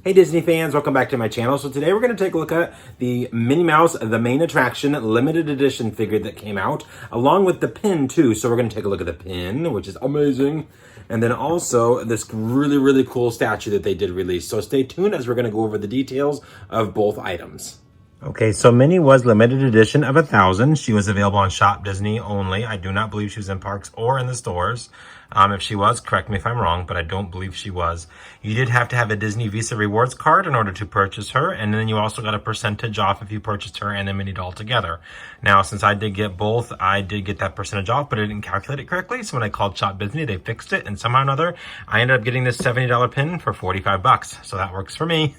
Hey Disney fans, welcome back to my channel. So today we're going to take a look at the Minnie Mouse, the main attraction limited edition figure that came out, along with the pin too. So we're going to take a look at the pin, which is amazing. And then also this really cool statue that they did release. So stay tuned as we're going to go over the details of both items. Okay, so Minnie was limited edition of 1,000. She was available on Shop Disney only. I do not believe she was in parks or in the stores. If she was, correct me if I'm wrong, but I don't believe she was. You did have to have a Disney Visa Rewards card in order to purchase her, and then you also got a percentage off if you purchased her and the Minnie doll together. Now, since I did get both, I did get that percentage off, but I didn't calculate it correctly, so when I called Shop Disney, they fixed it, and somehow or another, I ended up getting this $70 pin for 45 bucks, so that works for me.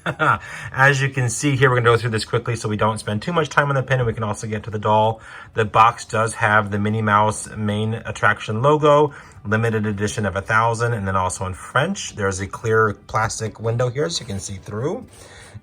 As you can see here, we're going to go through this quickly so we don't spend too much time on the pin, and we can also get to the doll. The box does have the Minnie Mouse main attraction logo, limited edition of 1,000, and then also in French. There's a clear plastic window here so you can see through.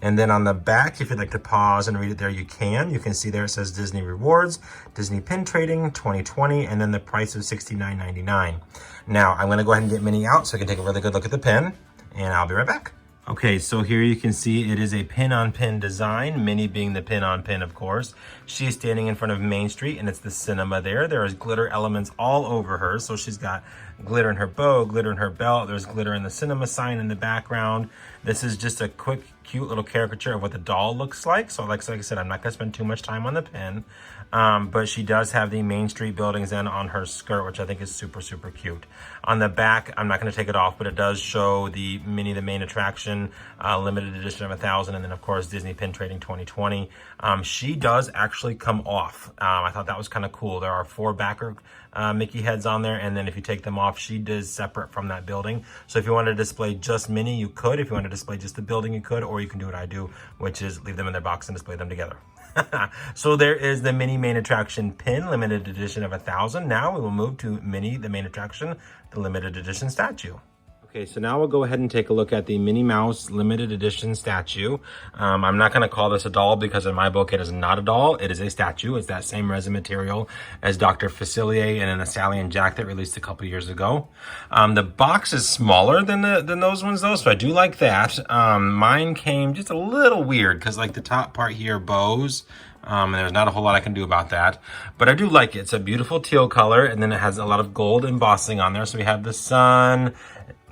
And then on the back, if you'd like to pause and read it there, you can. You can see there it says Disney Rewards, Disney Pin Trading 2020, and then the price of $69.99. Now, I'm going to go ahead and get Minnie out so I can take a really good look at the pin, and I'll be right back. Okay, so here you can see it is a pin-on-pin design, Minnie being the pin-on-pin, of course. She is standing in front of Main Street, and it's the cinema there. There is glitter elements all over her, so she's got glitter in her bow, glitter in her belt. There's glitter in the cinema sign in the background. This is just a quick, cute little caricature of what the doll looks like. So like I said, I'm not going to spend too much time on the pin. But she does have the Main Street buildings in on her skirt, which I think is super cute. On the back, I'm not going to take it off, but it does show the Minnie, the main attraction, limited edition of 1,000, and then of course Disney Pin Trading 2020. She does actually come off. I thought that was kind of cool. There are 4 backer Mickey heads on there, and then if you take them off, she does separate from that building. So if you want to display just Minnie, you could. If you want to display just the building, you could, or you can do what I do, which is leave them in their box and display them together. So there is the Minnie main attraction pin, limited edition of 1,000. Now we will move to Minnie, the main attraction, the limited edition statue. Okay, so now we'll go ahead and take a look at the Minnie Mouse limited edition statue. I'm not going to call this a doll because in my book it is not a doll. It is a statue. It's that same resin material as Dr. Facilier and an Sally and Jack that released a couple years ago. The box is smaller than those ones though, so I do like that. Mine came just a little weird because like the top part here bows. And there's not a whole lot I can do about that, but I do like it. It's a beautiful teal color, and then it has a lot of gold embossing on there. So we have the sun,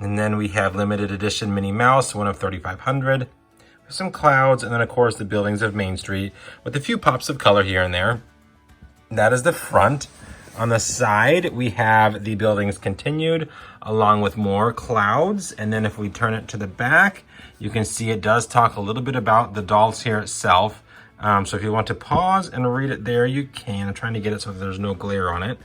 and then we have limited edition Minnie Mouse, one of 3,500. Some clouds, and then of course the buildings of Main Street with a few pops of color here and there. That is the front. On the side, we have the buildings continued along with more clouds. And then if we turn it to the back, you can see it does talk a little bit about the dolls here itself. So if you want to pause and read it there, you can. I'm trying to get it so that there's no glare on it.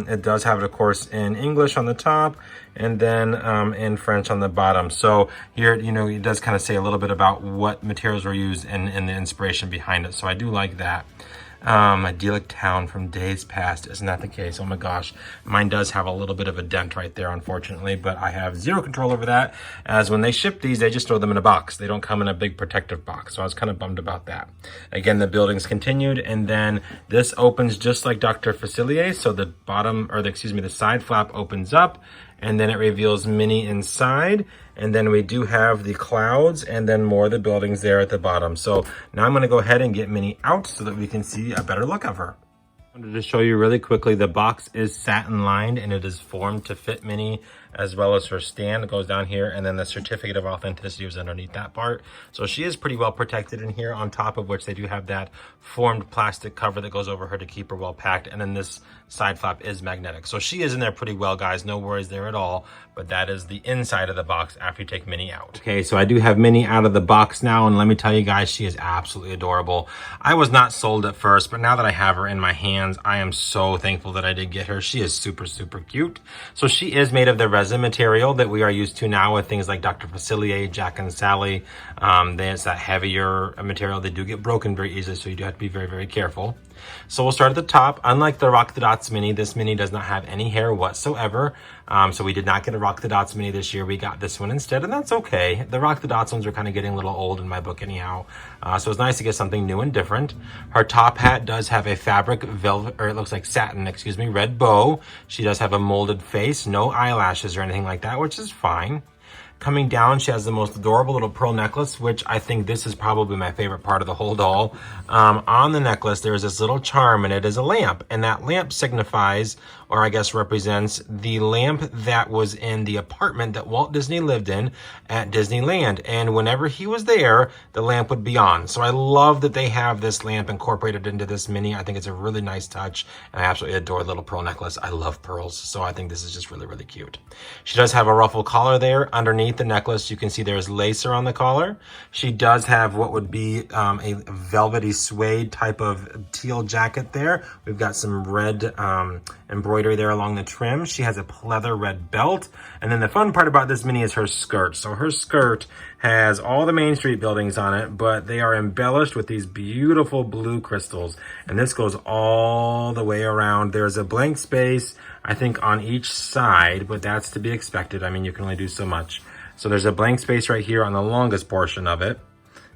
It does have it, of course, in English on the top and then in French on the bottom. So here, you know, it does kind of say a little bit about what materials were used and the inspiration behind it. So I do like that. Idyllic town from days past. Isn't that the case? Oh my gosh. Mine does have a little bit of a dent right there, unfortunately, but I have zero control over that, as when they ship these, they just throw them in a box. They don't come in a big protective box, so I was kind of bummed about that. Again, the buildings continued, and then this opens just like Dr. Facilier, so the bottom, or the side flap opens up, and then it reveals Minnie inside, and then we do have the clouds and then more of the buildings there at the bottom. So now I'm going to go ahead and get Minnie out so that we can see a better look of her. I wanted to show you really quickly, the box is satin lined and it is formed to fit Minnie as well as her stand. It goes down here, and then the certificate of authenticity is underneath that part. So she is pretty well protected in here, on top of which they do have that formed plastic cover that goes over her to keep her well packed. And then this side flap is magnetic. So she is in there pretty well, guys. No worries there at all. But that is the inside of the box after you take Minnie out. Okay, so I do have Minnie out of the box now, and let me tell you guys, she is absolutely adorable. I was not sold at first, but now that I have her in my hands, I am so thankful that I did get her. She is super cute. So she is made of the resin material that we are used to now with things like Dr. Facilier, Jack and Sally. There's that heavier material. They do get broken very easily, so you do have to be very careful. So we'll start at the top. Unlike the Rock the Dots Minnie, this Minnie does not have any hair whatsoever. So we did not get a Rock the Dots Minnie this year. We got this one instead, and that's okay. The Rock the Dots ones are kind of getting a little old in my book anyhow. So it's nice to get something new and different. Her top hat does have a fabric velvet, or it looks like satin, excuse me, red bow. She does have a molded face, no eyelashes or anything like that, which is fine. Coming down, she has the most adorable little pearl necklace, which I think this is probably my favorite part of the whole doll. On the necklace, there's this little charm, and it is a lamp. And that lamp signifies, or I guess represents, the lamp that was in the apartment that Walt Disney lived in at Disneyland. And whenever he was there, the lamp would be on. So I love that they have this lamp incorporated into this Minnie. I think it's a really nice touch, and I absolutely adore the little pearl necklace. I love pearls, so I think this is just really, really cute. She does have a ruffle collar there. Underneath the necklace, you can see there's lace around the collar. She does have what would be a velvety suede type of teal jacket there. We've got some red embroidery there along the trim. She has a pleather red belt. And then the fun part about this Minnie is her skirt. So her skirt has all the Main Street buildings on it, but they are embellished with these beautiful blue crystals. And this goes all the way around. There's a blank space, I think, on each side, but that's to be expected. I mean, you can only do so much. So there's a blank space right here on the longest portion of it.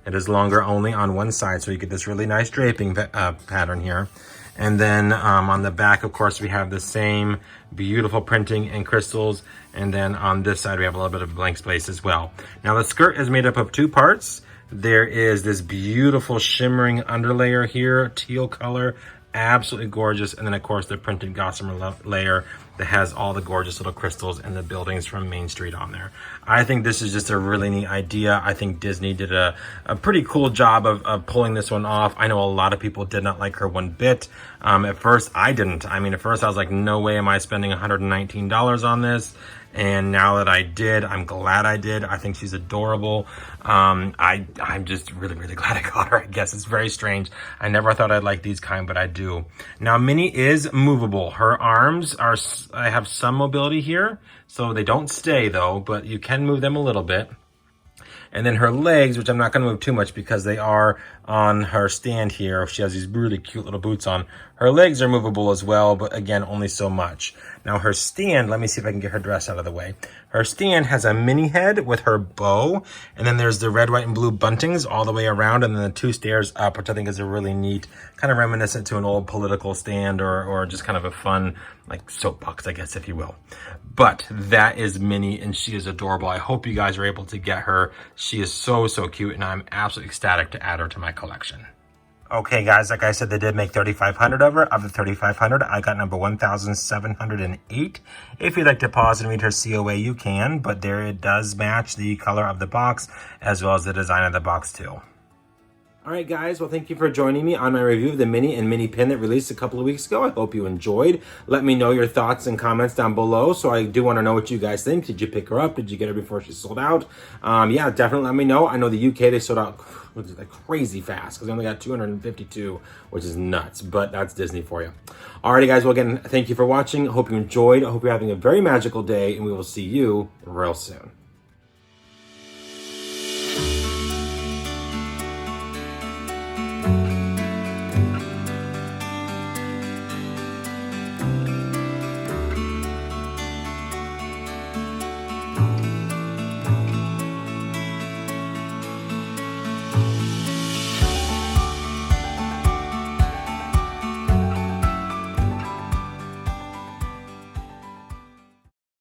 It is longer only on one side, so you get this really nice draping pattern here. And then on the back, of course, we have the same beautiful printing and crystals. And then on this side, we have a little bit of blank space as well. Now, the skirt is made up of two parts. There is this beautiful shimmering underlayer here, teal color, absolutely gorgeous. And then, of course, the printed gossamer layer that has all the gorgeous little crystals and the buildings from Main Street on there. I think this is just a really neat idea. I think Disney did a pretty cool job of pulling this one off. I know a lot of people did not like her one bit. At first, I didn't. I mean, at first I was like, no way am I spending $119 on this. And now that I did, I'm glad I did. I think she's adorable. I'm just really, really glad I got her, I guess. It's very strange. I never thought I'd like these kind, but I do. Now, Minnie is movable. Her arms are, I have some mobility here, so they don't stay though, but you can move them a little bit. And then her legs, which I'm not going to move too much because they are on her stand here. She has these really cute little boots on. Her legs are movable as well, but again, only so much. Now her stand, let me see if I can get her dress out of the way. Her stand has a Minnie head with her bow, and then there's the red, white, and blue buntings all the way around, and then the two stairs up, which I think is a really neat, kind of reminiscent to an old political stand or just kind of a fun, like, soapbox, I guess, if you will. But that is Minnie, and she is adorable. I hope you guys are able to get her. She is so, so cute, and I'm absolutely ecstatic to add her to my collection. Okay, guys, like I said, they did make 3,500 of her. Of the 3,500, I got number 1,708. If you'd like to pause and read her COA, you can, but there it does match the color of the box as well as the design of the box, too. All right, guys, well, thank you for joining me on my review of the Minnie and Minnie pin that released a couple of weeks ago. I hope you enjoyed. Let me know your thoughts and comments down below. So I do want to know what you guys think. Did you pick her up? Did you get her before she sold out? Yeah, definitely let me know. I know the UK, they sold out like crazy fast because they only got 252, which is nuts, but that's Disney for you. Alrighty, guys, well, again, thank you for watching. I hope you enjoyed. I hope you're having a very magical day, and we will see you real soon.